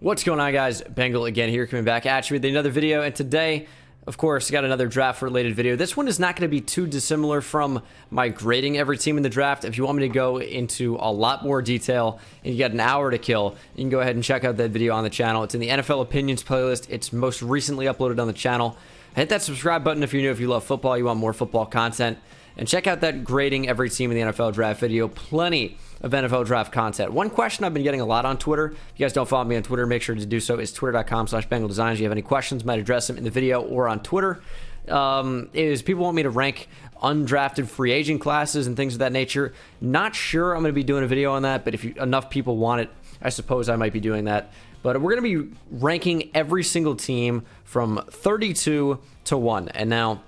What's going on, guys? Bengal again here, coming back at you with another video. And today, of course, got another draft related video. This one is not going to be too dissimilar from my grading every team in the draft. If you want me to go into a lot more detail and you got an hour to kill, you can go ahead and check out that video on the channel. It's in the NFL Opinions playlist. It's most recently uploaded on the channel. Hit that subscribe button if you're new, if you love football, you want more football content. And check out that grading every team in the NFL draft video. Plenty of NFL draft content. One question I've been getting a lot on Twitter, if you guys don't follow me on Twitter, make sure to do so, is twitter.com/BengalDesigns. If you have any questions, might address them in the video or on Twitter. Is people want me to rank undrafted free agent classes and things of that nature. Not sure I'm going to be doing a video on that, but if enough people want it, I suppose I might be doing that. But we're going to be ranking every single team from 32 to 1. And now,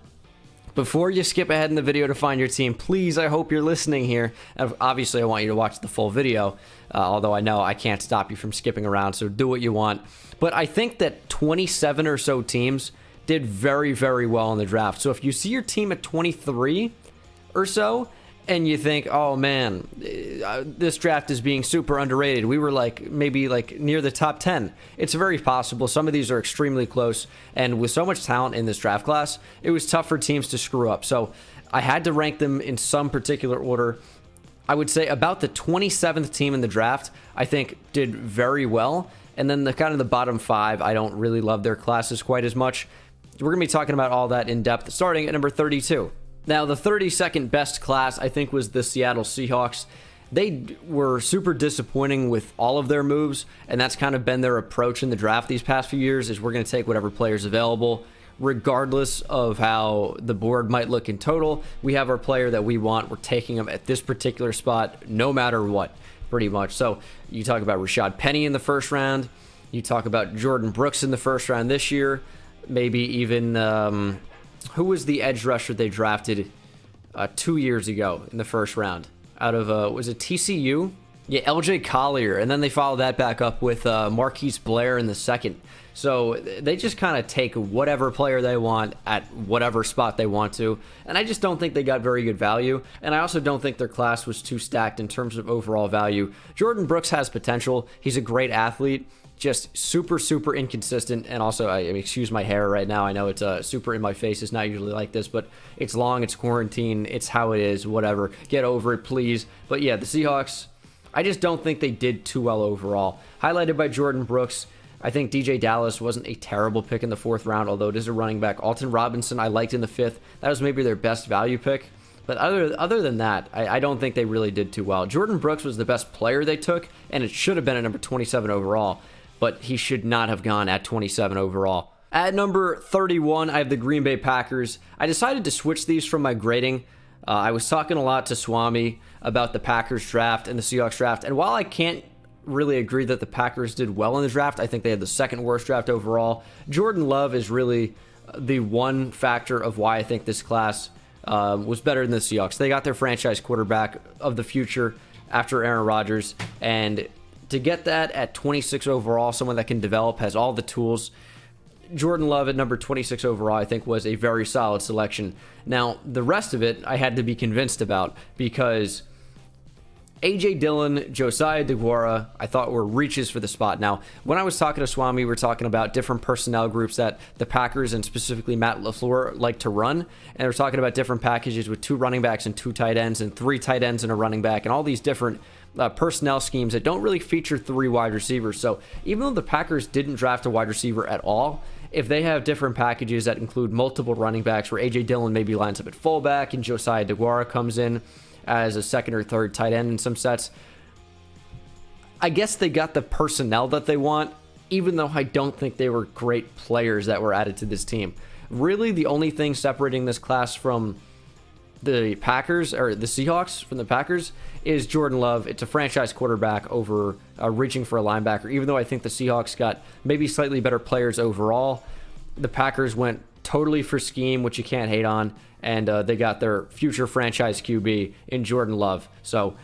before you skip ahead in the video to find your team, please, I hope you're listening here. Obviously, I want you to watch the full video, although I know I can't stop you from skipping around, so do what you want. But I think that 27 or so teams did very, very well in the draft. So if you see your team at 23 or so, and you think, oh man, this draft is being super underrated. We were maybe near the top 10. It's very possible. Some of these are extremely close. And with so much talent in this draft class, it was tough for teams to screw up. So I had to rank them in some particular order. I would say about the 27th team in the draft, I think did very well. And then the kind of the bottom 5, I don't really love their classes quite as much. We're going to be talking about all that in depth, starting at number 32. Now, the 32nd best class, I think, was the Seattle Seahawks. They were super disappointing with all of their moves, and that's kind of been their approach in the draft these past few years, is we're going to take whatever player's available, regardless of how the board might look in total. We have our player that we want. We're taking him at this particular spot, no matter what, pretty much. So you talk about Rashad Penny in the first round. You talk about Jordan Brooks in the first round this year. Maybe even... who was the edge rusher they drafted 2 years ago in the first round? Out of, was it TCU? Yeah, LJ Collier. And then they followed that back up with Marquise Blair in the second. So they just kind of take whatever player they want at whatever spot they want to. And I just don't think they got very good value. And I also don't think their class was too stacked in terms of overall value. Jordan Brooks has potential. He's a great athlete. Just super, super inconsistent. And also, I excuse my hair right now. I know it's super in my face. It's not usually like this, but it's long, it's quarantine, it's how it is, whatever. Get over it, please. But yeah, the Seahawks, I just don't think they did too well overall. Highlighted by Jordan Brooks. I think DJ Dallas wasn't a terrible pick in the 4th round, although it is a running back. Alton Robinson, I liked in the 5th. That was maybe their best value pick. But other than that, I don't think they really did too well. Jordan Brooks was the best player they took, and it should have been at number 27 overall. But he should not have gone at 27 overall. At number 31, I have the Green Bay Packers. I decided to switch these from my grading. I was talking a lot to Swami about the Packers draft and the Seahawks draft. And while I can't really agree that the Packers did well in the draft, I think they had the second worst draft overall. Jordan Love is really the one factor of why I think this class was better than the Seahawks. They got their franchise quarterback of the future after Aaron Rodgers. And to get that at 26 overall, someone that can develop, has all the tools. Jordan Love at number 26 overall, I think, was a very solid selection. Now, the rest of it, I had to be convinced about because A.J. Dillon, Josiah DeGuara, I thought were reaches for the spot. Now, when I was talking to Swami, we were talking about different personnel groups that the Packers and specifically Matt LaFleur like to run. And we're talking about different packages with 2 running backs and 2 tight ends and 3 tight ends and a running back and all these different personnel schemes that don't really feature 3 wide receivers. So even though the Packers didn't draft a wide receiver at all, if they have different packages that include multiple running backs where A.J. Dillon maybe lines up at fullback and Josiah DeGuara comes in as a second or third tight end in some sets, I guess they got the personnel that they want, even though I don't think they were great players that were added to this team. Really, the only thing separating this class from the Packers, or the Seahawks from the Packers, is Jordan Love. It's a franchise quarterback over reaching for a linebacker. Even though I think the Seahawks got maybe slightly better players overall, the Packers went totally for scheme, which you can't hate on, and they got their future franchise QB in Jordan Love. So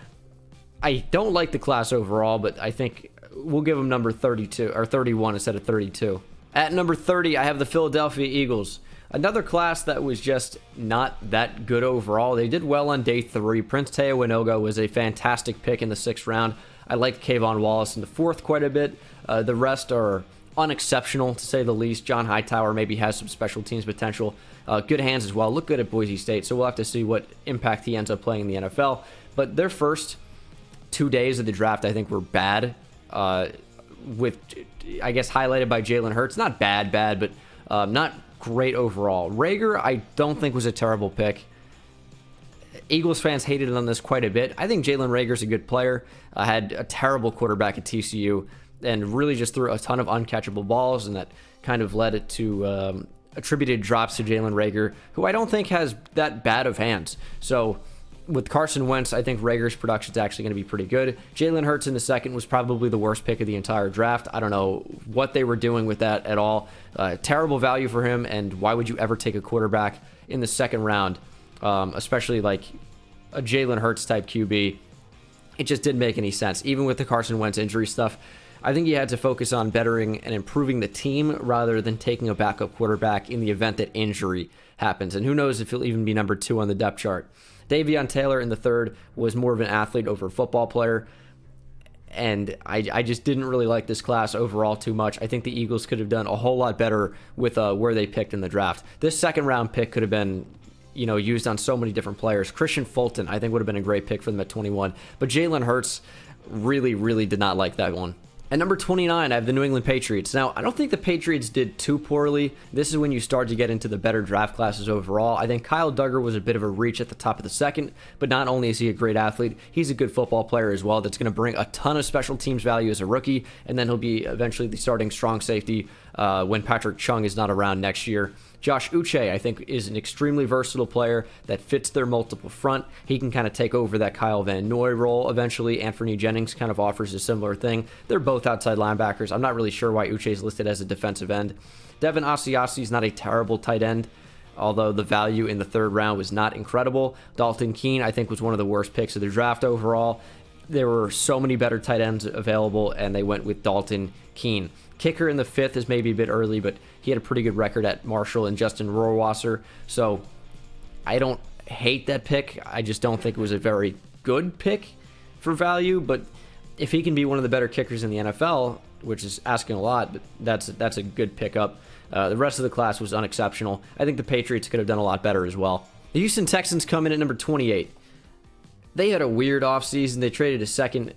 I don't like the class overall, but I think we'll give them number 32 or 31 instead of 32. At number 30, I have the Philadelphia Eagles. Another class that was just not that good overall. They did well on day 3. Prince Teo Winoga was a fantastic pick in the 6th round. I liked Kayvon Wallace in the 4th quite a bit. The rest are unexceptional, to say the least. John Hightower maybe has some special teams potential. Good hands as well. Look good at Boise State, so we'll have to see what impact he ends up playing in the NFL. But their first 2 days of the draft, I think, were bad. With, I guess, highlighted by Jalen Hurts. Not bad, but not great overall. Reagor, I don't think was a terrible pick. Eagles fans hated on this quite a bit. I think Jalen Reagor's a good player. Had a terrible quarterback at TCU and really just threw a ton of uncatchable balls, and that kind of led it to attributed drops to Jalen Reagor, who I don't think has that bad of hands. So with Carson Wentz, I think Reagor's production is actually going to be pretty good. Jalen Hurts in the 2nd was probably the worst pick of the entire draft. I don't know what they were doing with that at all. Terrible value for him, and why would you ever take a quarterback in the 2nd round, especially like a Jalen Hurts type QB? It just didn't make any sense. Even with the Carson Wentz injury stuff, I think you had to focus on bettering and improving the team rather than taking a backup quarterback in the event that injury happens. And who knows if he'll even be number 2 on the depth chart. Davion Taylor in the 3rd was more of an athlete over a football player. And I just didn't really like this class overall too much. I think the Eagles could have done a whole lot better with where they picked in the draft. This 2nd round pick could have been, used on so many different players. Christian Fulton, I think, would have been a great pick for them at 21. But Jalen Hurts really, really did not like that one. At number 29, I have the New England Patriots. Now, I don't think the Patriots did too poorly. This is when you start to get into the better draft classes overall. I think Kyle Duggar was a bit of a reach at the top of the 2nd, but not only is he a great athlete, he's a good football player as well that's going to bring a ton of special teams value as a rookie, and then he'll be eventually the starting strong safety when Patrick Chung is not around next year. Josh Uche, I think, is an extremely versatile player that fits their multiple front. He can kind of take over that Kyle Van Noy role eventually. Anthony Jennings kind of offers a similar thing. They're both outside linebackers. I'm not really sure why Uche is listed as a defensive end. Devin Asiasi is not a terrible tight end, although the value in the 3rd round was not incredible. Dalton Keene, I think, was one of the worst picks of the draft overall. There were so many better tight ends available, and they went with Dalton Keene. Kicker in the 5th is maybe a bit early, but he had a pretty good record at Marshall and Justin Rohrwasser. So I don't hate that pick. I just don't think it was a very good pick for value. But if he can be one of the better kickers in the NFL, which is asking a lot, but that's a good pickup. The rest of the class was unexceptional. I think the Patriots could have done a lot better as well. The Houston Texans come in at number 28. They had a weird offseason. They traded a 2nd.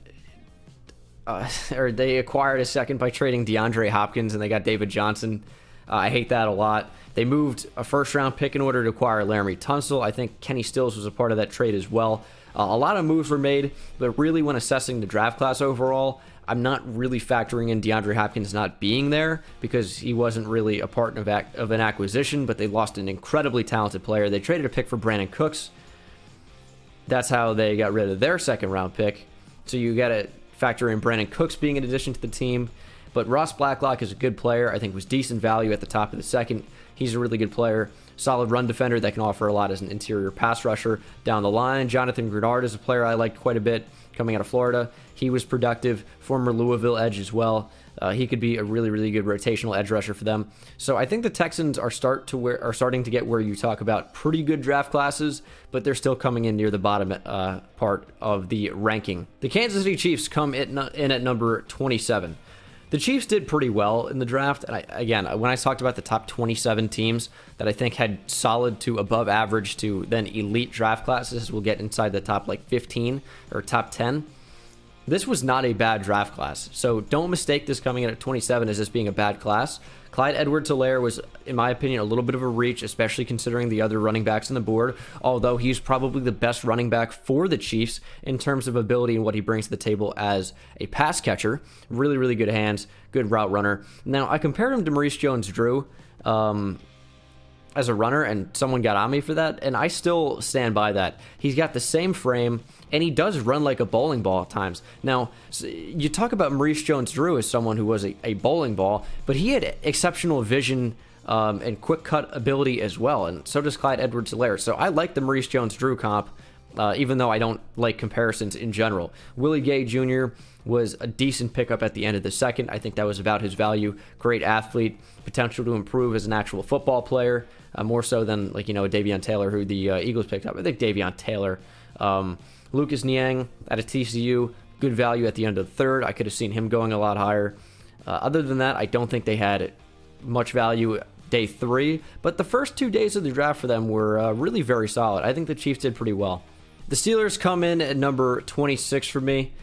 Or they acquired a 2nd by trading DeAndre Hopkins, and they got David Johnson. I hate that a lot. They moved a 1st-round pick in order to acquire Laramie Tunsil. I think Kenny Stills was a part of that trade as well. A lot of moves were made, but really when assessing the draft class overall, I'm not really factoring in DeAndre Hopkins not being there because he wasn't really a part of an acquisition, but they lost an incredibly talented player. They traded a pick for Brandon Cooks. That's how they got rid of their 2nd-round pick. So you got to factor in Brandon Cooks being an addition to the team. But Ross Blacklock is a good player. I think was decent value at the top of the 2nd. He's a really good player. Solid run defender that can offer a lot as an interior pass rusher down the line. Jonathan Grenard is a player I liked quite a bit coming out of Florida. He was productive. Former Louisville edge as well. He could be a really, really good rotational edge rusher for them. So I think the Texans are starting to get where you talk about pretty good draft classes, but they're still coming in near the bottom part of the ranking. The Kansas City Chiefs come in at number 27. The Chiefs did pretty well in the draft. And again, when I talked about the top 27 teams that I think had solid to above average to then elite draft classes, we'll get inside the top 15 or top 10. This was not a bad draft class, so don't mistake this coming in at 27 as this being a bad class. Clyde Edwards-Helaire was, in my opinion, a little bit of a reach, especially considering the other running backs on the board, although he's probably the best running back for the Chiefs in terms of ability and what he brings to the table as a pass catcher. Really, really good hands, good route runner. Now, I compared him to Maurice Jones-Drew as a runner, and someone got on me for that, and I still stand by that. He's got the same frame, and he does run like a bowling ball at times. Now, you talk about Maurice Jones-Drew as someone who was a bowling ball, but he had exceptional vision and quick cut ability as well, and so does Clyde Edwards-Helaire. So I like the Maurice Jones-Drew comp, even though I don't like comparisons in general. Willie Gay Jr. was a decent pickup at the end of the 2nd. I think that was about his value. Great athlete, potential to improve as an actual football player, more so than Davion Taylor, who the Eagles picked up. I think Davion Taylor. Lucas Niang out of TCU, good value at the end of the third. I could have seen him going a lot higher. Other than that, I don't think they had much value day 3, but the first 2 days of the draft for them were really very solid. I think the Chiefs did pretty well. The Steelers come in at number 26 for me.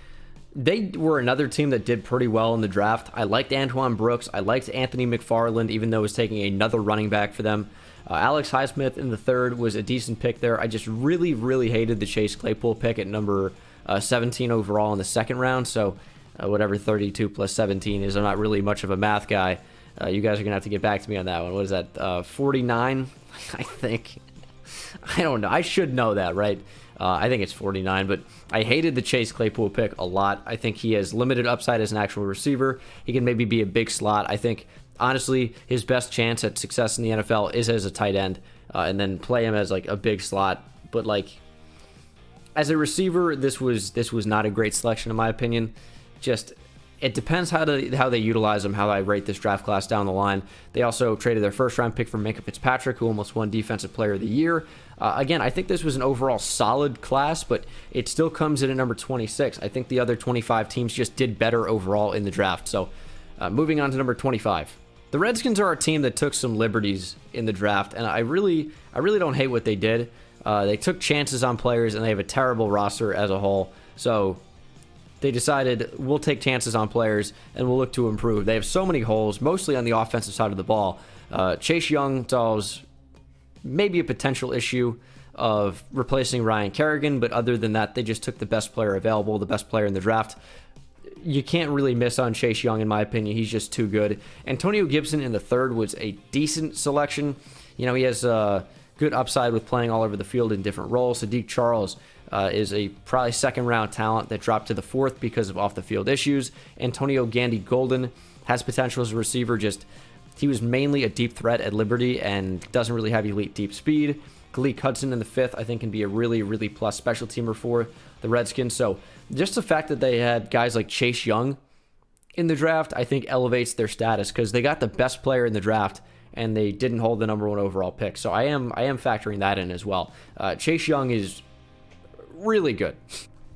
They were another team that did pretty well in the draft. I liked Antoine Brooks. I liked Anthony McFarland, even though it was taking another running back for them. Alex Highsmith in the third was a decent pick there. I just really, really hated the Chase Claypool pick at number 17 overall in the second round. So whatever 32 plus 17 is, I'm not really much of a math guy. You guys are going to have to get back to me on that one. What is that, 49, I think? I don't know. I should know that, right? I think it's 49, but I hated the Chase Claypool pick a lot. I think he has limited upside as an actual receiver. He can maybe be a big slot. I think, honestly, his best chance at success in the NFL is as a tight end, and then play him as like a big slot. But like as a receiver, this was not a great selection in my opinion. Just it depends how they utilize him, how I rate this draft class down the line. They also traded their first-round pick for Minkah Fitzpatrick, who almost won Defensive Player of the Year. Again, I think this was an overall solid class, but it still comes in at number 26. I think the other 25 teams just did better overall in the draft. So moving on to number 25. The Redskins are a team that took some liberties in the draft, and I really don't hate what they did. They took chances on players, and they have a terrible roster as a whole. So they decided we'll take chances on players and we'll look to improve. They have so many holes, mostly on the offensive side of the ball. Chase Young solves maybe a potential issue of replacing Ryan Kerrigan, but other than that, they just took the best player available, the best player in the draft. You can't really miss on Chase Young, in my opinion. He's just too good. Antonio Gibson in the third was a decent selection. You know, he has good upside with playing all over the field in different roles. Sadiq Charles is a probably second-round talent that dropped to the fourth because of off-the-field issues. Antonio Gandy Golden has potential as a receiver. Just he was mainly a deep threat at Liberty and doesn't really have elite deep speed. Khaleke Hudson in the fifth, I think, can be a really, really plus special teamer for the Redskins. So just the fact that they had guys like Chase Young in the draft, I think elevates their status because they got the best player in the draft and they didn't hold the number 1 overall pick. So I am factoring that in as well. Chase Young is really good.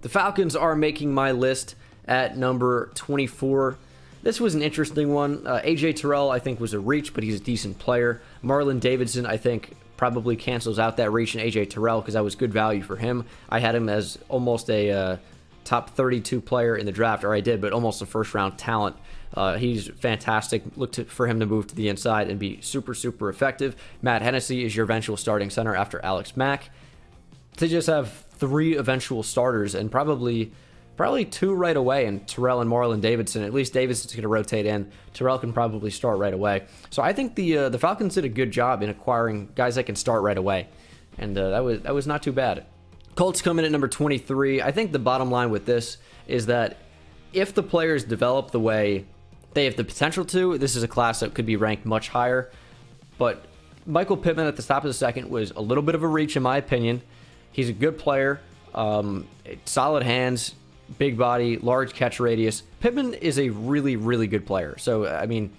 The Falcons are making my list at number 24. This was an interesting one. AJ Terrell, I think, was a reach, but he's a decent player. Marlon Davidson, I think, probably cancels out that reach in AJ Terrell because that was good value for him. I had him as almost a top 32 player in the draft, or I did, but almost a first-round talent. He's fantastic. Look for him to move to the inside and be super, super effective. Matt Hennessy is your eventual starting center after Alex Mack. To just have 3 eventual starters and probably 2 right away, and Terrell and Marlon Davidson. At least Davidson's going to rotate in. Terrell can probably start right away. So I think the Falcons did a good job in acquiring guys that can start right away, and that was not too bad. Colts come in at number 23. I think the bottom line with this is that if the players develop the way they have the potential to, this is a class that could be ranked much higher. But Michael Pittman at the top of the second was a little bit of a reach in my opinion. He's a good player, solid hands, big body, large catch radius. Pittman is a really, really good player. So, I mean,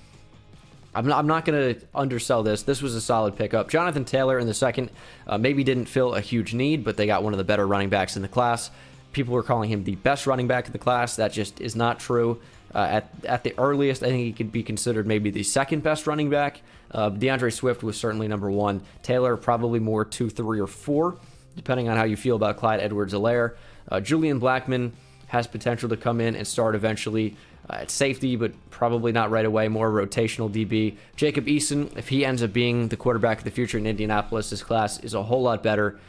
I'm not going to undersell this. This was a solid pickup. Jonathan Taylor in the second maybe didn't fill a huge need, but they got one of the better running backs in the class. People were calling him the best running back in the class. That just is not true. At the earliest, I think he could be considered maybe the second best running back. DeAndre Swift was certainly number 1. Taylor probably more 2, 3, or 4, depending on how you feel about Clyde Edwards-Helaire. Julian Blackmon has potential to come in and start eventually at safety, but probably not right away, more rotational DB. Jacob Eason, if he ends up being the quarterback of the future in Indianapolis, this class is a whole lot better.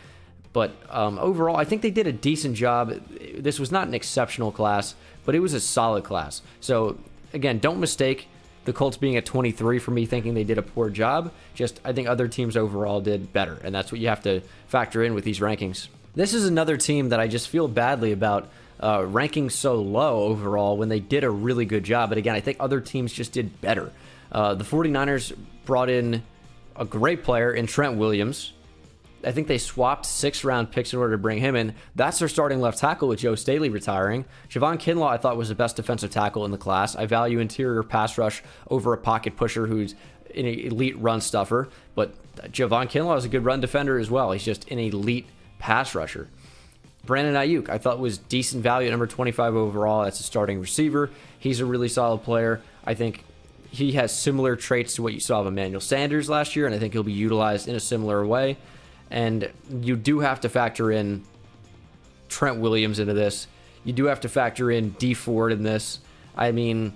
But overall, I think they did a decent job. This was not an exceptional class, but it was a solid class. So, again, don't mistake the Colts being at 23 for me thinking they did a poor job. Just, I think other teams overall did better, and that's what you have to factor in with these rankings. This is another team that I just feel badly about ranking so low overall when they did a really good job. But again, I think other teams just did better. The 49ers brought in a great player in Trent Williams. I think they swapped 6th-round picks in order to bring him in. That's their starting left tackle with Joe Staley retiring. Javon Kinlaw, I thought, was the best defensive tackle in the class. I value interior pass rush over a pocket pusher who's an elite run stuffer. But Javon Kinlaw is a good run defender as well. He's just an elite pass rusher. Brandon Ayuk, I thought was decent value at number 25 overall. That's a starting receiver. He's a really solid player. I think he has similar traits to what you saw of Emmanuel Sanders last year, and I think he'll be utilized in a similar way. And you do have to factor in Trent Williams into this. You do have to factor in Dee Ford in this. I mean,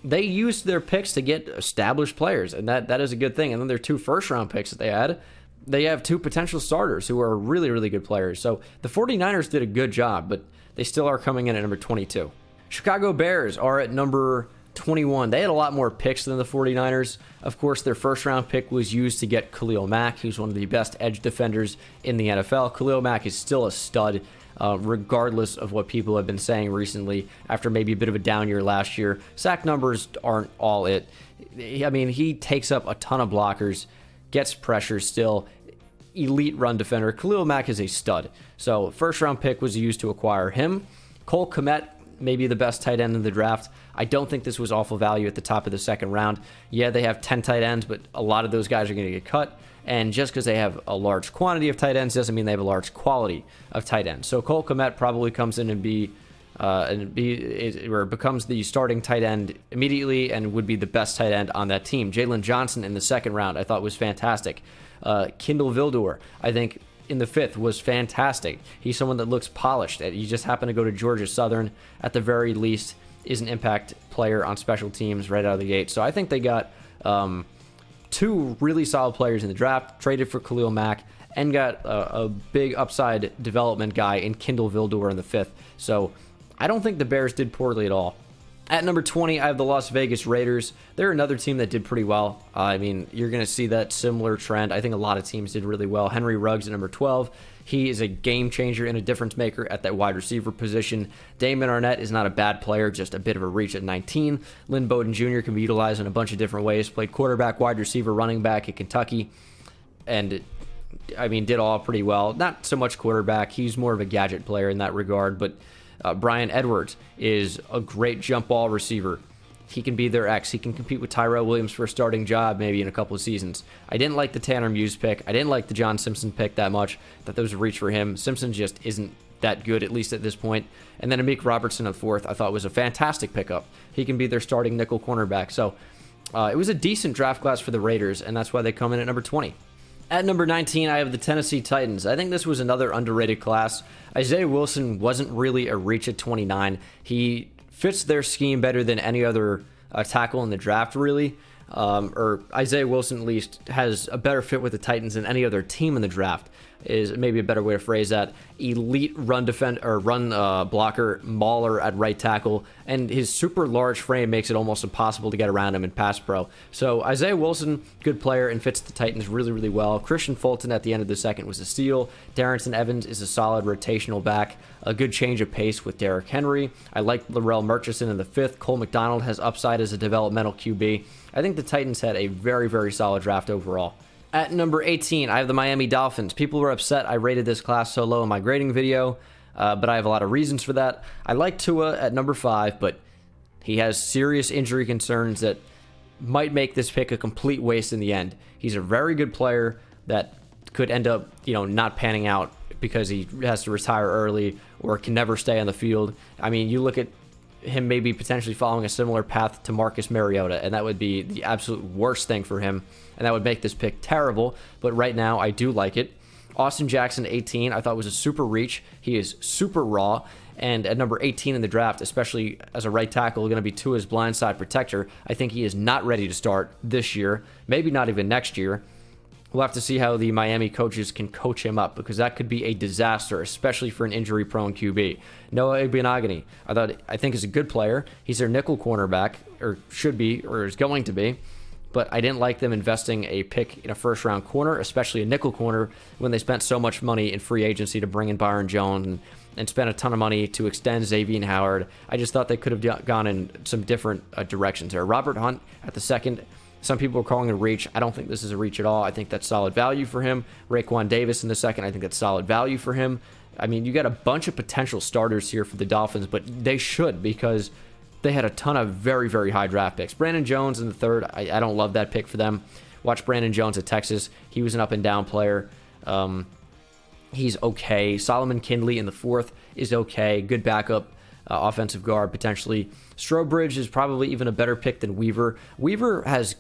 they used their picks to get established players, and that is a good thing. And then their 2 first-round picks that they had, they have 2 potential starters who are really, really good players. So the 49ers did a good job, but they still are coming in at number 22. Chicago Bears are at number 21. They had a lot more picks than the 49ers. Of course, their first-round pick was used to get Khalil Mack, who's one of the best edge defenders in the NFL. Khalil Mack is still a stud, regardless of what people have been saying recently after maybe a bit of a down year last year. Sack numbers aren't all it. I mean, he takes up a ton of blockers, gets pressure still, elite run defender. Khalil Mack is a stud. So first-round pick was used to acquire him. Cole Kmet, maybe the best tight end in the draft. I don't think this was awful value at the top of the second round. Yeah, they have 10 tight ends, but a lot of those guys are going to get cut. And just because they have a large quantity of tight ends doesn't mean they have a large quality of tight ends. So Cole Kmet probably comes in and becomes the starting tight end immediately and would be the best tight end on that team. Jalen Johnson in the second round I thought was fantastic. Kindle Vildor, I think, in the 5th was fantastic. He's someone that looks polished. He just happened to go to Georgia Southern. At the very least, is an impact player on special teams right out of the gate. So I think they got 2 really solid players in the draft, traded for Khalil Mack, and got a big upside development guy in Kindle Vildor in the 5th. So I don't think the Bears did poorly at all. At number 20, I have the Las Vegas Raiders. They're another team that did pretty well. I mean, you're going to see that similar trend. I think a lot of teams did really well. Henry Ruggs at number 12. He is a game changer and a difference maker at that wide receiver position. Damon Arnett is not a bad player, just a bit of a reach at 19. Lynn Bowden Jr. can be utilized in a bunch of different ways. Played quarterback, wide receiver, running back at Kentucky. And, I mean, did all pretty well. Not so much quarterback. He's more of a gadget player in that regard, but Brian Edwards is a great jump ball receiver. He can be their X. He can compete with Tyrell Williams for a starting job maybe in a couple of seasons. I didn't like the Tanner Muse pick. I didn't like the John Simpson pick that much. I thought that was a reach for him. Simpson just isn't that good, at least at this point. And then Amik Robertson at 4th I thought was a fantastic pickup. He can be their starting nickel cornerback. So it was a decent draft class for the Raiders, and that's why they come in at number 20. At number 19, I have the Tennessee Titans. I think this was another underrated class. Isaiah Wilson wasn't really a reach at 29. He fits their scheme better than any other tackle in the draft, really. Or Isaiah Wilson, at least, has a better fit with the Titans than any other team in the draft, is maybe a better way to phrase that. Elite run blocker, mauler at right tackle, and his super large frame makes it almost impossible to get around him in pass pro. So Isaiah Wilson, good player and fits the Titans really, really well. Christian Fulton at the end of the second was a steal. Darrington Evans is a solid rotational back. A good change of pace with Derrick Henry. I like Laurel Murchison in the 5th. Cole McDonald has upside as a developmental QB. I think the Titans had a very, very solid draft overall. At number 18, I have the Miami Dolphins. People were upset I rated this class so low in my grading video, but I have a lot of reasons for that. I like Tua at number 5, but he has serious injury concerns that might make this pick a complete waste in the end. He's a very good player that could end up, not panning out because he has to retire early or can never stay on the field. I mean, you look at him maybe potentially following a similar path to Marcus Mariota, and that would be the absolute worst thing for him, and that would make this pick terrible, but right now I do like it. Austin Jackson, 18, I thought was a super reach. He is super raw, and at number 18 in the draft, especially as a right tackle, going to be Tua's blindside protector. I think he is not ready to start this year, maybe not even next year. We'll have to see how the Miami coaches can coach him up, because that could be a disaster, especially for an injury-prone QB. Noah Igbenogany, I think is a good player. He's their nickel cornerback, or should be, or is going to be. But I didn't like them investing a pick in a first-round corner, especially a nickel corner, when they spent so much money in free agency to bring in Byron Jones and spent a ton of money to extend Xavier Howard. I just thought they could have gone in some different directions there. Robert Hunt at the 2nd. Some people are calling it a reach. I don't think this is a reach at all. I think that's solid value for him. Raekwon Davis in the 2nd. I think that's solid value for him. I mean, you got a bunch of potential starters here for the Dolphins, but they should, because they had a ton of very, very high draft picks. Brandon Jones in the 3rd. I don't love that pick for them. Watch Brandon Jones at Texas. He was an up-and-down player. He's okay. Solomon Kindley in the 4th is okay. Good backup offensive guard, potentially. Strobridge is probably even a better pick than Weaver. Weaver has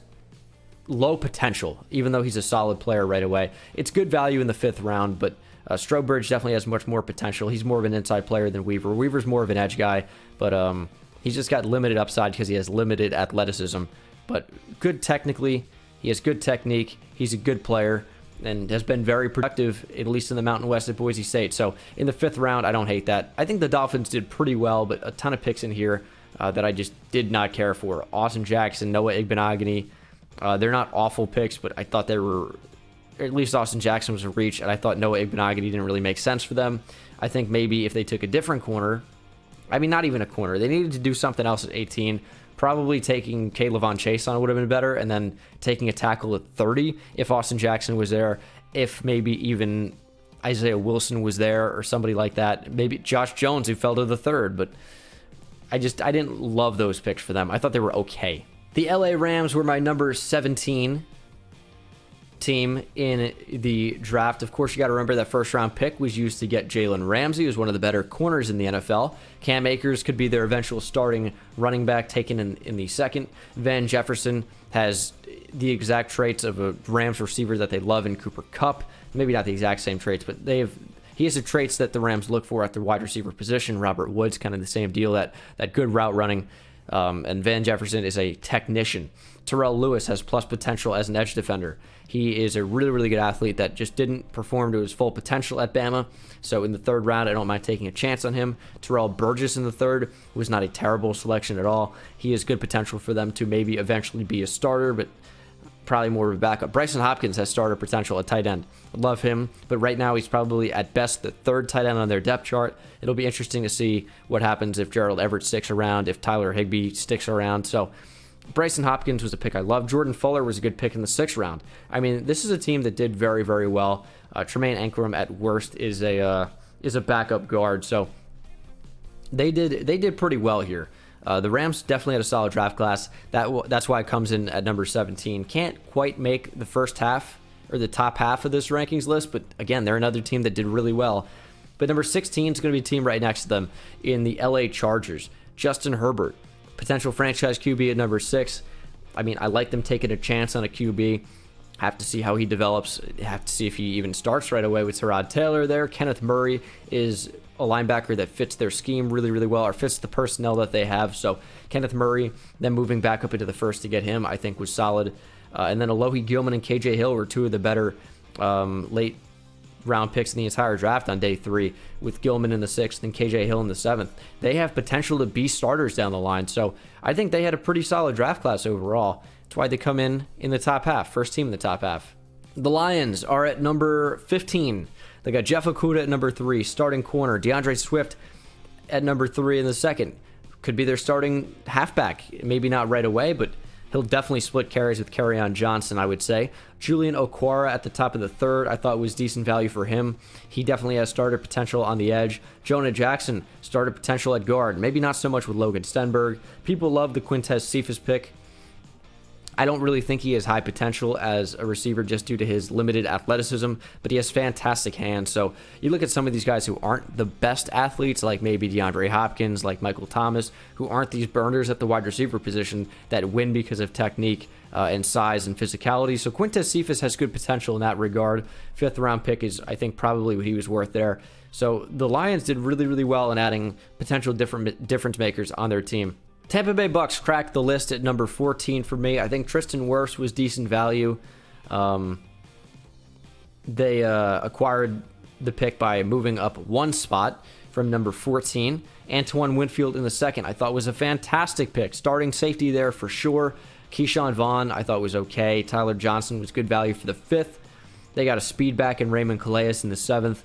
low potential, even though he's a solid player right away. It's good value in the 5th round, but Strobridge definitely has much more potential. He's more of an inside player than Weaver. Weaver's more of an edge guy, but he's just got limited upside because he has limited athleticism. But good technically, he has good technique. He's a good player and has been very productive, at least in the Mountain West at Boise State. So in the 5th round, I don't hate that. I think the Dolphins did pretty well, but a ton of picks in here that I just did not care for. Austin Jackson, Noah Igbenogany. They're not awful picks, but I thought they were, at least Austin Jackson was a reach, and I thought Noah Igbenogany didn't really make sense for them. I think maybe if they took a different corner, I mean, not even a corner, they needed to do something else at 18. Probably taking K'Lavon Chase on would have been better, and then taking a tackle at 30 if Austin Jackson was there, if maybe even Isaiah Wilson was there or somebody like that. Maybe Josh Jones, who fell to the 3rd, but I didn't love those picks for them. I thought they were okay. The LA Rams were my number 17 team in the draft. Of course, you got to remember that 1st round pick was used to get Jalen Ramsey, who's one of the better corners in the NFL. Cam Akers could be their eventual starting running back taken in the 2nd. Van Jefferson has the exact traits of a Rams receiver that they love in Cooper Kupp. Maybe not the exact same traits, but he has the traits that the Rams look for at the wide receiver position. Robert Woods, kind of the same deal, that good route running. And Van Jefferson is a technician. Terrell Lewis has plus potential as an edge defender. He is a really, really good athlete that just didn't perform to his full potential at Bama. So in the 3rd round, I don't mind taking a chance on him. Terrell Burgess in the 3rd was not a terrible selection at all. He has good potential for them to maybe eventually be a starter, but probably more of a backup. Bryson Hopkins has starter potential at tight end. Love him, but right now he's probably at best the 3rd tight end on their depth chart. It'll be interesting to see what happens if Gerald Everett sticks around, if Tyler Higbee sticks around. So Bryson Hopkins was a pick I love. Jordan Fuller was a good pick in the 6th round. I mean, this is a team that did very, very well. Tremaine Ankrum at worst is a backup guard, so they did pretty well here. The Rams definitely had a solid draft class. That's why it comes in at number 17. Can't quite make the first half or the top half of this rankings list, but again, they're another team that did really well. But number 16 is going to be a team right next to them in the LA Chargers. Justin Herbert, potential franchise QB at number 6. I mean, I like them taking a chance on a QB. Have to see how he develops. Have to see if he even starts right away with Tyrod Taylor there. Kenneth Murray is a linebacker that fits their scheme really, really well, or fits the personnel that they have. So Kenneth Murray, then moving back up into the 1st to get him, I think was solid. And then Alohi Gilman and KJ Hill were 2 of the better late round picks in the entire draft on day 3, with Gilman in the 6th and KJ Hill in the 7th. They have potential to be starters down the line. So I think they had a pretty solid draft class overall. That's why they come in the top half, first team in the top half. The Lions are at number 15. They got Jeff Okudah at number 3, starting corner. DeAndre Swift at number 3 in the 2nd. Could be their starting halfback. Maybe not right away, but he'll definitely split carries with Kerryon Johnson, I would say. Julian Okwara at the top of the 3rd, I thought was decent value for him. He definitely has starter potential on the edge. Jonah Jackson, starter potential at guard. Maybe not so much with Logan Stenberg. People love the Quintez Cephas pick. I don't really think he has high potential as a receiver just due to his limited athleticism, but he has fantastic hands. So you look at some of these guys who aren't the best athletes, like maybe DeAndre Hopkins, like Michael Thomas, who aren't these burners at the wide receiver position that win because of technique and size and physicality. So Quintez Cephas has good potential in that regard. 5th round pick is, I think, probably what he was worth there. So the Lions did really, really well in adding potential difference makers on their team. Tampa Bay Bucks cracked the list at number 14 for me. I think Tristan Wirfs was decent value. They acquired the pick by moving up 1 spot from number 14. Antoine Winfield in the 2nd, I thought was a fantastic pick. Starting safety there for sure. Keyshawn Vaughn, I thought was okay. Tyler Johnson was good value for the 5th. They got a speed back in Raymond Calais in the 7th.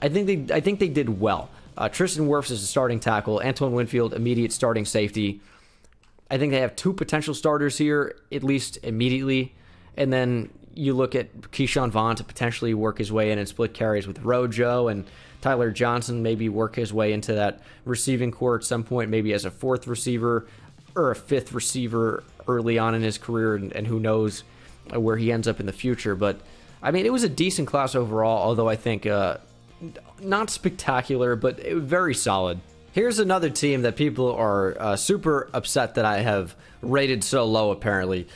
I think they did well. Tristan Wirfs is a starting tackle. Antoine Winfield, immediate starting safety. I think they have 2 potential starters here, at least immediately. And then you look at Keyshawn Vaughn to potentially work his way in and split carries with Rojo, and Tyler Johnson maybe work his way into that receiving corps at some point, maybe as a 4th receiver or a 5th receiver early on in his career, and who knows where he ends up in the future. But, I mean, it was a decent class overall, although I think not spectacular, but very solid. Here's another team that people are super upset that I have rated so low, apparently.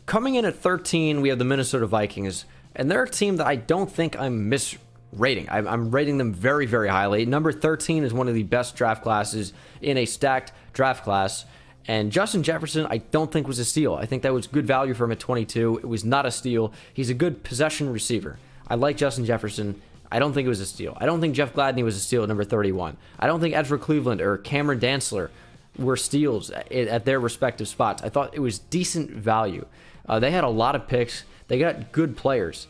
Coming in at 13, we have the Minnesota Vikings, and they're a team that I don't think I'm misrating. I'm rating them very, very highly. Number 13 is one of the best draft classes in a stacked draft class, and Justin Jefferson I don't think was a steal. I think that was good value for him at 22. It was not a steal. He's a good possession receiver. I like Justin Jefferson. I don't think it was a steal. I don't think Jeff Gladney was a steal at number 31. I don't think Ezra Cleveland or Cameron Dantzler were steals at their respective spots. I thought it was decent value. They had a lot of picks. They got good players.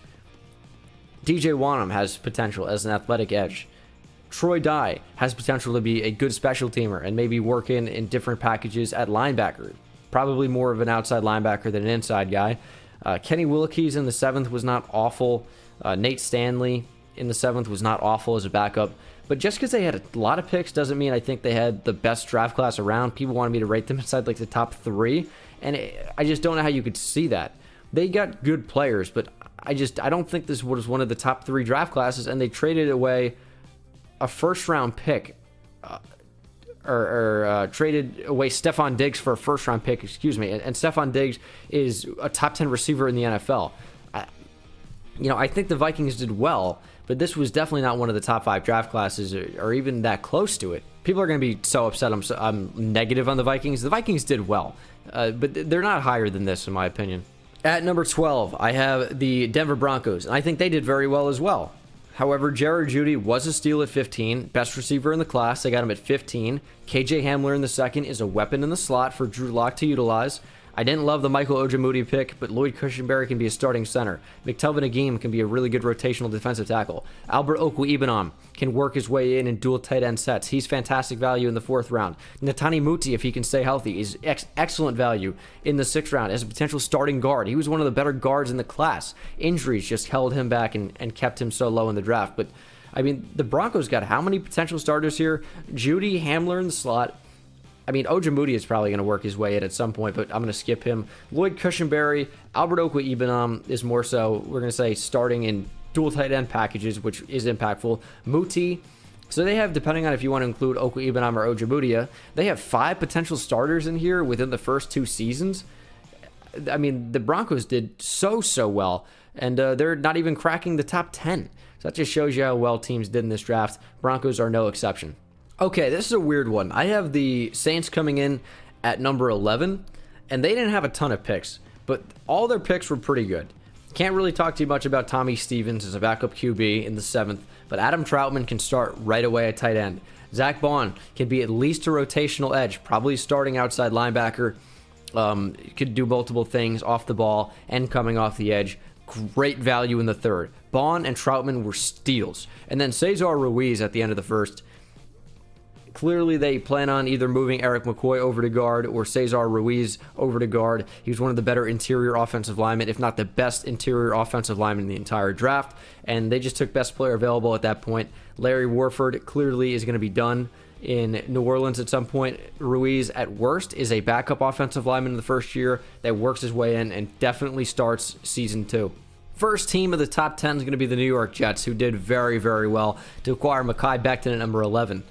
DJ Wanham has potential as an athletic edge. Troy Dye has potential to be a good special teamer and maybe work in different packages at linebacker. Probably more of an outside linebacker than an inside guy. Kenny Willekes in the 7th was not awful. Nate Stanley in the 7th was not awful as a backup. But just because they had a lot of picks doesn't mean I think they had the best draft class around. People wanted me to rate them inside like the top 3, and I just don't know how you could see that. They got good players, but I don't think this was one of the top 3 draft classes, and they traded away a first-round pick, traded away Stephon Diggs for a first-round pick, excuse me, and Stephon Diggs is a top 10 receiver in the NFL. I think the Vikings did well, but this was definitely not one of the top 5 draft classes or even that close to it. People are going to be so upset I'm negative on the Vikings. The Vikings did well, but they're not higher than this, in my opinion. At number 12, I have the Denver Broncos, and I think they did very well as well. However, Jared Jeudy was a steal at 15, best receiver in the class. They got him at 15. KJ Hamler in the 2nd is a weapon in the slot for Drew Lock to utilize. I didn't love the Michael Ojemudia pick, but Lloyd Cushenberry can be a starting center. McTelvin Agim can be a really good rotational defensive tackle. Albert Okwuegbunam can work his way in dual tight end sets. He's fantastic value in the 4th round. Netani Muti, if he can stay healthy, is excellent value in the 6th round as a potential starting guard. He was one of the better guards in the class. Injuries just held him back and kept him so low in the draft. But, I mean, the Broncos got how many potential starters here? Jeudy, Hamler in the slot. I mean, Ojemudia is probably going to work his way in at some point, but I'm going to skip him. Lloyd Cushenberry, Albert Okwuegbunam is more so, we're going to say, starting in dual tight end packages, which is impactful. Muti. So they have, depending on if you want to include Okwuegbunam or Ojemudia, they have 5 potential starters in here within the first 2 seasons. I mean, the Broncos did so well, and they're not even cracking the top 10. So that just shows you how well teams did in this draft. Broncos are no exception. Okay, this is a weird one. I have the Saints coming in at number 11, and they didn't have a ton of picks, but all their picks were pretty good. Can't really talk too much about Tommy Stevens as a backup QB in the 7th, but Adam Troutman can start right away at tight end. Zach Bond can be at least a rotational edge, probably starting outside linebacker. Could do multiple things off the ball and coming off the edge. Great value in the 3rd. Bond and Troutman were steals. And then Cesar Ruiz at the end of the 1st. Clearly, they plan on either moving Eric McCoy over to guard or Cesar Ruiz over to guard. He was one of the better interior offensive linemen, if not the best interior offensive lineman in the entire draft, and they just took best player available at that point. Larry Warford clearly is going to be done in New Orleans at some point. Ruiz, at worst, is a backup offensive lineman in the first year that works his way in and definitely starts season 2. First team of the top 10 is going to be the New York Jets, who did very, very well to acquire Mekhi Becton at number 11.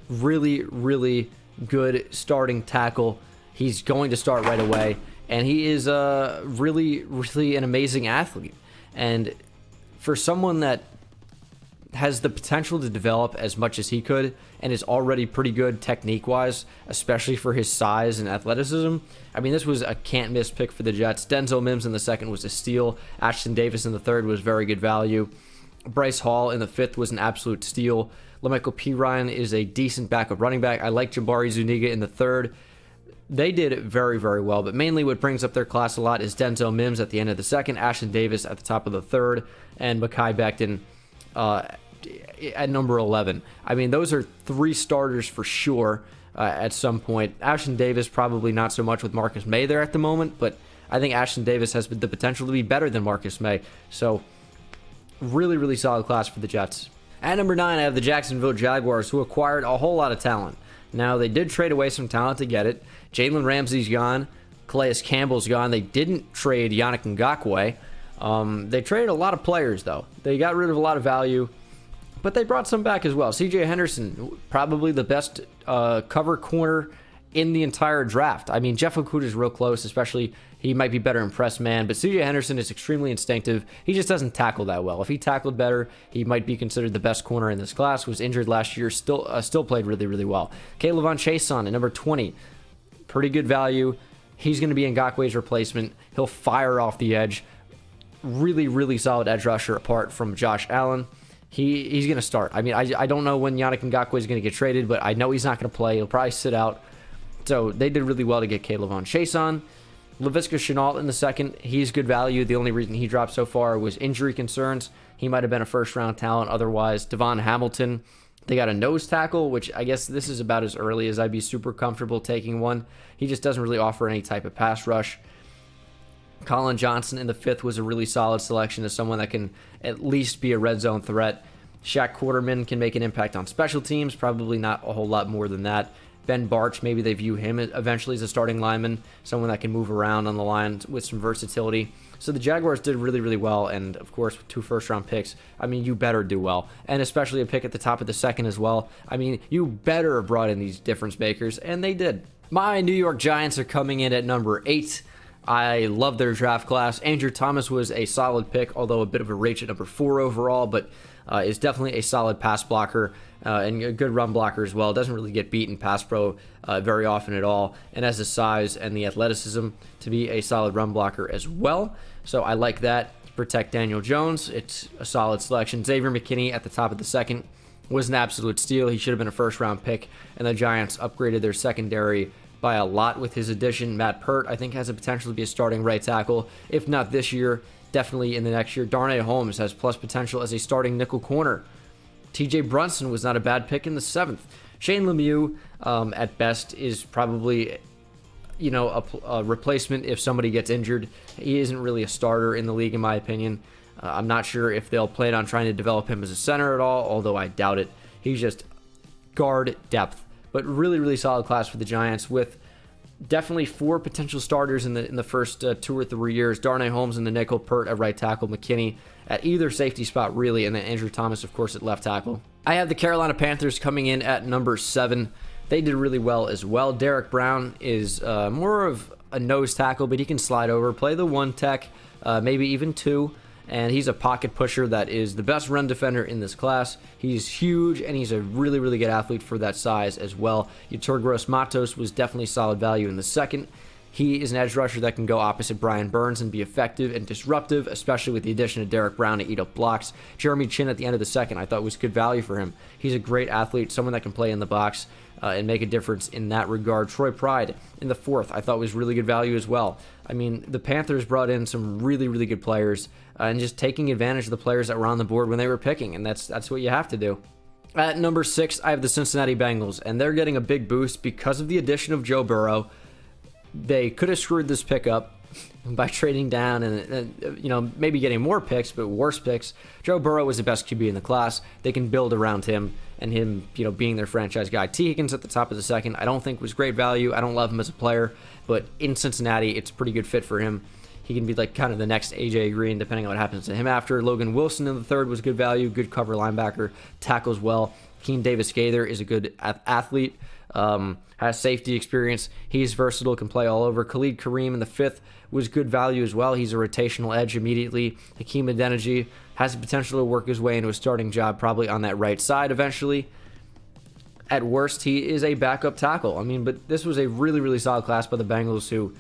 Really, really good starting tackle. He's going to start right away, and he is really, really an amazing athlete. And for someone that has the potential to develop as much as he could and is already pretty good technique-wise, especially for his size and athleticism, I mean, this was a can't-miss pick for the Jets. Denzel Mims in the 2nd was a steal. Ashton Davis in the 3rd was very good value. Bryce Hall in the 5th was an absolute steal. LaMichael Pirine is a decent backup running back. I like Jabari Zuniga in the 3rd. They did very, very well, but mainly what brings up their class a lot is Denzel Mims at the end of the 2nd, Ashton Davis at the top of the 3rd, and Mekhi Becton at number 11. I mean, those are 3 starters for sure at some point. Ashton Davis probably not so much with Marcus May there at the moment, but I think Ashton Davis has the potential to be better than Marcus May. So really, really solid class for the Jets. At number 9, I have the Jacksonville Jaguars, who acquired a whole lot of talent. Now, they did trade away some talent to get it. Jalen Ramsey's gone. Calais Campbell's gone. They didn't trade Yannick Ngakoue. They traded a lot of players, though. They got rid of a lot of value. But they brought some back as well. CJ Henderson, probably the best cover corner in the entire draft. I mean, Jeff Okudah is real close, especially he might be better in press man, but CJ Henderson is extremely instinctive. He just doesn't tackle that well. If he tackled better, he might be considered the best corner in this class. Was injured last year, still played really, really well. K'Lavon Chaisson at number 20, pretty good value. He's going to be Ngakwe's replacement. He'll fire off the edge. Really, really solid edge rusher apart from Josh Allen. He's going to start. I mean, I don't know when Yannick Ngakoue is going to get traded, but I know he's not going to play. He'll probably sit out. So they did really well to get K'Lavon Chaisson. Laviska Shenault in the second. He's good value. The only reason he dropped so far was injury concerns. He might have been a first-round talent otherwise. Devon Hamilton. They got a nose tackle, which I guess this is about as early as I'd be super comfortable taking one. He just doesn't really offer any type of pass rush. Colin Johnson in the fifth was a really solid selection as someone that can at least be a red zone threat. Shaq Quarterman can make an impact on special teams, probably not a whole lot more than that. Ben Barch, maybe they view him eventually as a starting lineman, someone that can move around on the line with some versatility. So the Jaguars did really, really well, and of course, with 2 first-round picks, I mean, you better do well. And especially a pick at the top of the second as well. I mean, you better have brought in these difference makers, and they did. My New York Giants are coming in at number 8. I love their draft class. Andrew Thomas was a solid pick, although a bit of a reach at number 4 overall, but is definitely a solid pass blocker and a good run blocker as well. Doesn't really get beat in pass pro very often at all, and has the size and the athleticism to be a solid run blocker as well. So I like that. To protect Daniel Jones, it's a solid selection. Xavier McKinney at the top of the second was an absolute steal. He should have been a first-round pick, and the Giants upgraded their secondary by a lot with his addition. Matt Pert, I think, has the potential to be a starting right tackle. If not this year, definitely in the next year. Darnay Holmes has plus potential as a starting nickel corner. TJ Brunson was not a bad pick in the 7th. Shane Lemieux, at best, is probably, you know, a replacement if somebody gets injured. He isn't really a starter in the league, in my opinion. I'm not sure if they'll plan on trying to develop him as a center at all, although I doubt it. He's just guard depth. But really, really solid class for the Giants with definitely 4 potential starters in the first 2 or 3 years. Darnay Holmes in the nickel, Pert at right tackle, McKinney at either safety spot, really, and then Andrew Thomas, of course, at left tackle. I have the Carolina Panthers coming in at number 7. They did really well as well. Derek Brown is more of a nose tackle, but he can slide over, play the 1 tech, maybe even 2. And he's a pocket pusher that is the best run defender in this class. He's huge, and he's a really, really good athlete for that size as well. Yetur Gross-Matos was definitely solid value in the second. He is an edge rusher that can go opposite Brian Burns and be effective and disruptive, especially with the addition of Derek Brown to eat up blocks. Jeremy Chin at the end of the second I thought was good value for him. He's a great athlete, someone that can play in the box and make a difference in that regard. Troy Pride in the 4th I thought was really good value as well. I mean, the Panthers brought in some really, really good players and just taking advantage of the players that were on the board when they were picking, and that's what you have to do. At number 6, I have the Cincinnati Bengals, and they're getting a big boost because of the addition of Joe Burrow. They could have screwed this pick up by trading down and you know, maybe getting more picks, but worse picks. Joe Burrow was the best QB in the class. They can build around him, and him, you know, being their franchise guy. T. Higgins at the top of the second I don't think was great value. I don't love him as a player, but in Cincinnati, it's a pretty good fit for him. He can be like kind of the next AJ Green, depending on what happens to him after. Logan Wilson in the 3rd was good value, good cover linebacker, tackles well. Keen Davis-Gaither is a good athlete, has safety experience. He's versatile, can play all over. Khalid Kareem in the 5th was good value as well. He's a rotational edge immediately. Hakeem Adeniji has the potential to work his way into a starting job, probably on that right side eventually. At worst, he is a backup tackle. I mean, but this was a really, really solid class by the Bengals, who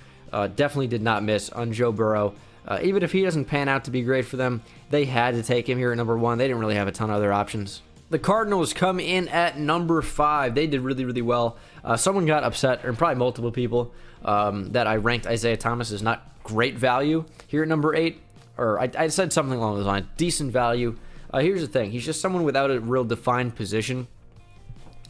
definitely did not miss on Joe Burrow. Even if he doesn't pan out to be great for them, they had to take him here at number 1. They didn't really have a ton of other options. The Cardinals come in at number 5. They did really, really well. Someone got upset, or probably multiple people, that I ranked Isaiah Thomas as not great value here at number 8. Or I said something along those lines. Decent value. Here's the thing. He's just someone without a real defined position.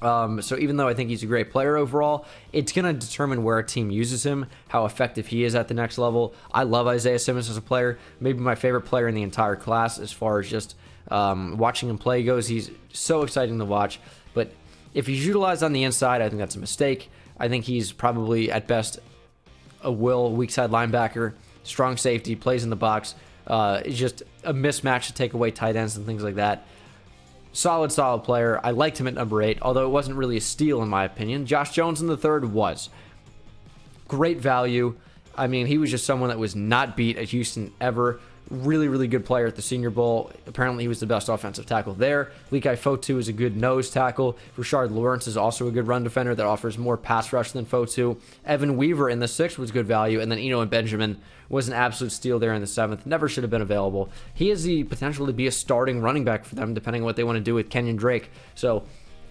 So even though I think he's a great player overall, it's going to determine where a team uses him, how effective he is at the next level. I love Isaiah Simmons as a player. Maybe my favorite player in the entire class as far as just watching him play goes. He's so exciting to watch. But if he's utilized on the inside, I think that's a mistake. I think he's probably, at best, a weak side linebacker, strong safety, plays in the box. It's just a mismatch to take away tight ends and things like that. Solid player. I liked him at number 8, although it wasn't really a steal in my opinion. Josh Jones in the 3rd was. Great value. I mean, he was just someone that was not beat at Houston ever. Really good player at the Senior Bowl. Apparently, he was the best offensive tackle there. Likai Fotu is a good nose tackle. Rashard Lawrence is also a good run defender that offers more pass rush than Fotu. Evan Weaver in the 6th was good value. And then Eno and Benjamin was an absolute steal there in the 7th. Never should have been available. He has the potential to be a starting running back for them, depending on what they want to do with Kenyon Drake. So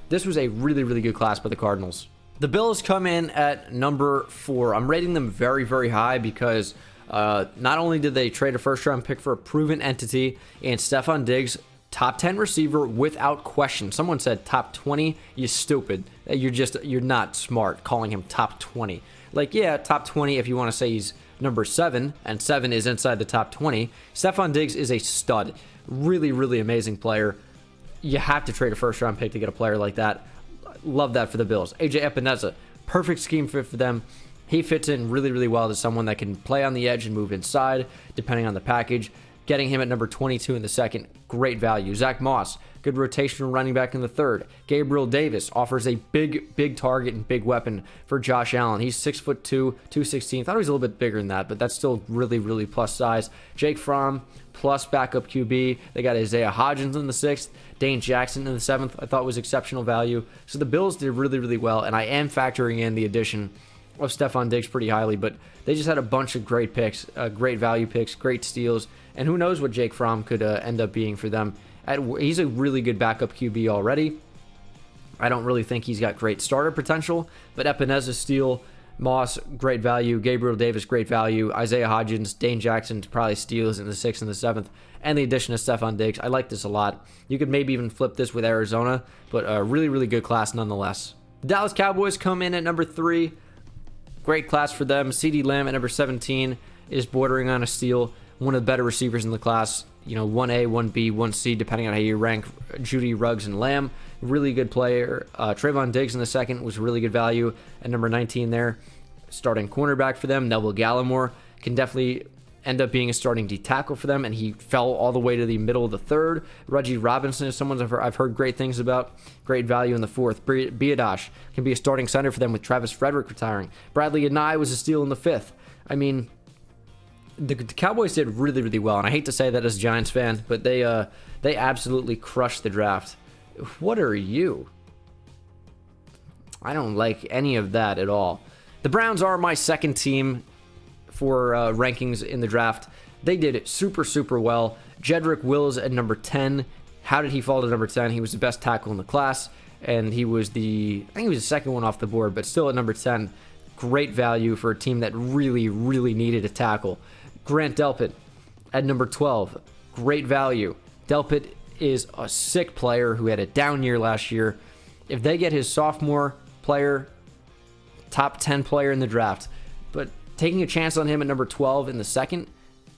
this was a really good class by the Cardinals. The Bills come in at number 4. I'm rating them very high because not only did they trade a first-round pick for a proven entity and Stephon Diggs, top 10 receiver without question. Someone said top 20. You stupid. You're not smart calling him top 20. Like, yeah, top 20 if you want to say he's number 7, and 7 is inside the top 20. Stephon Diggs is a stud. Really amazing player. You have to trade a first-round pick to get a player like that. Love that for the Bills. AJ Epineza, perfect scheme fit for them. He fits in really well to someone that can play on the edge and move inside, depending on the package. Getting him at number 22 in the 2nd, great value. Zach Moss, good rotational running back in the 3rd. Gabriel Davis offers a big target and big weapon for Josh Allen. He's 6'2", 216. Thought he was a little bit bigger than that, but that's still really plus size. Jake Fromm, plus backup QB. They got Isaiah Hodgins in the 6th. Dane Jackson in the 7th, I thought was exceptional value. So the Bills did really well, and I am factoring in the addition of Stephon Diggs pretty highly, but they just had a bunch of great picks, great value picks, great steals, and who knows what Jake Fromm could end up being for them. He's a really good backup QB already. I don't really think he's got great starter potential, but Epineza steal, Moss, great value, Gabriel Davis, great value, Isaiah Hodgins, Dane Jackson probably steals in the 6th and the 7th, and the addition of Stephon Diggs. I like this a lot. You could maybe even flip this with Arizona, but a really good class nonetheless. The Dallas Cowboys come in at number 3. Great class for them. CeeDee Lamb at number 17 is bordering on a steal. One of the better receivers in the class. You know, 1A, 1B, 1C, depending on how you rank Judy, Ruggs, and Lamb. Really good player. Trayvon Diggs in the 2nd was really good value at number 19 there. Starting cornerback for them. Neville Gallimore can definitely end up being a starting D tackle for them, and he fell all the way to the middle of the 3rd. Reggie Robinson is someone I've heard great things about. Great value in the 4th. Biadasz can be a starting center for them with Travis Frederick retiring. Bradley Anai was a steal in the 5th. I mean, the Cowboys did really well, and I hate to say that as a Giants fan, but they absolutely crushed the draft. What are you? I don't like any of that at all. The Browns are my 2nd team for rankings in the draft. They did it super well. Jedrick Wills at number 10. How did he fall to number 10? He was the best tackle in the class, and he was I think he was the 2nd one off the board, but still at number 10. Great value for a team that really needed a tackle. Grant Delpit at number 12. Great value. Delpit is a sick player who had a down year last year. If they get his sophomore player, top 10 player in the draft, but taking a chance on him at number 12 in the 2nd,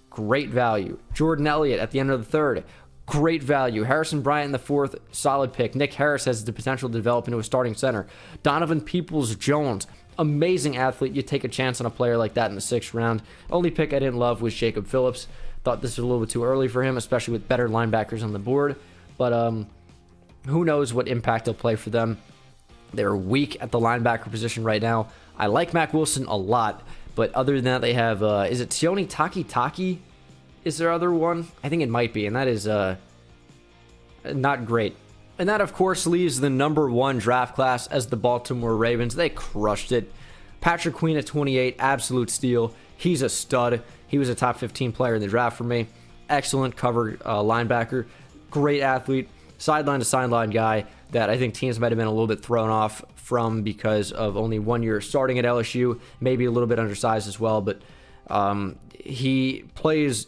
great value. Jordan Elliott at the end of the 3rd, great value. Harrison Bryant in the 4th, solid pick. Nick Harris has the potential to develop into a starting center. Donovan Peoples-Jones, amazing athlete. You take a chance on a player like that in the 6th round. Only pick I didn't love was Jacob Phillips. Thought this was a little bit too early for him, especially with better linebackers on the board. But who knows what impact he'll play for them. They're weak at the linebacker position right now. I like Mac Wilson a lot, but other than that, they have, is it Sione Takitaki? Is there other one? I think it might be, and that is not great. And that, of course, leaves the number 1 draft class as the Baltimore Ravens. They crushed it. Patrick Queen at 28, absolute steal. He's a stud. He was a top 15 player in the draft for me. Excellent cover linebacker. Great athlete. Sideline to sideline guy that I think teams might have been a little bit thrown off from because of only 1 year starting at LSU. Maybe a little bit undersized as well, but he plays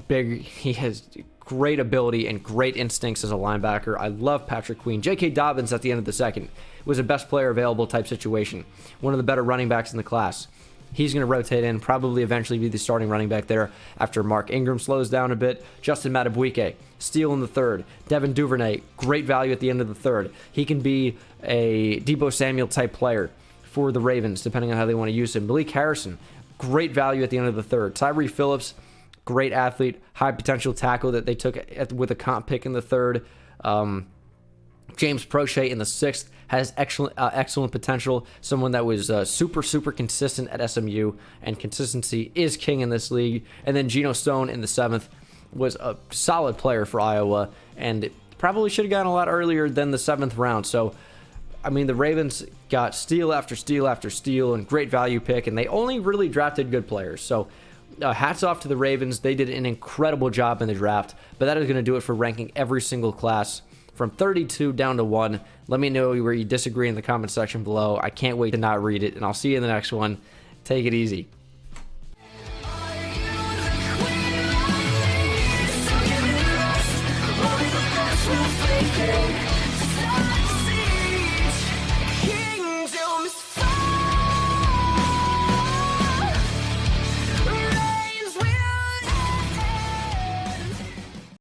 big. He has great ability and great instincts as a linebacker. I love Patrick Queen. J.K. Dobbins at the end of the 2nd was a best player available type situation. One of the better running backs in the class. He's going to rotate in, probably eventually be the starting running back there after Mark Ingram slows down a bit. Justin Madubuike, steal in the 3rd. Devin Duvernay, great value at the end of the 3rd. He can be a Deebo Samuel type player for the Ravens, depending on how they want to use him. Malik Harrison, great value at the end of the 3rd. Tyree Phillips, great athlete, high potential tackle that they took with a comp pick in the 3rd. James Prochet in the 6th has excellent potential. Someone that was super consistent at SMU, and consistency is king in this league. And then Geno Stone in the 7th was a solid player for Iowa, and probably should have gone a lot earlier than the 7th round. So, I mean, the Ravens got steal after steal after steal and great value pick, and they only really drafted good players. So, hats off to the Ravens. They did an incredible job in the draft, but that is going to do it for ranking every single class from 32 down to 1. Let me know where you disagree in the comment section below. I can't wait to not read it, and I'll see you in the next one. Take it easy.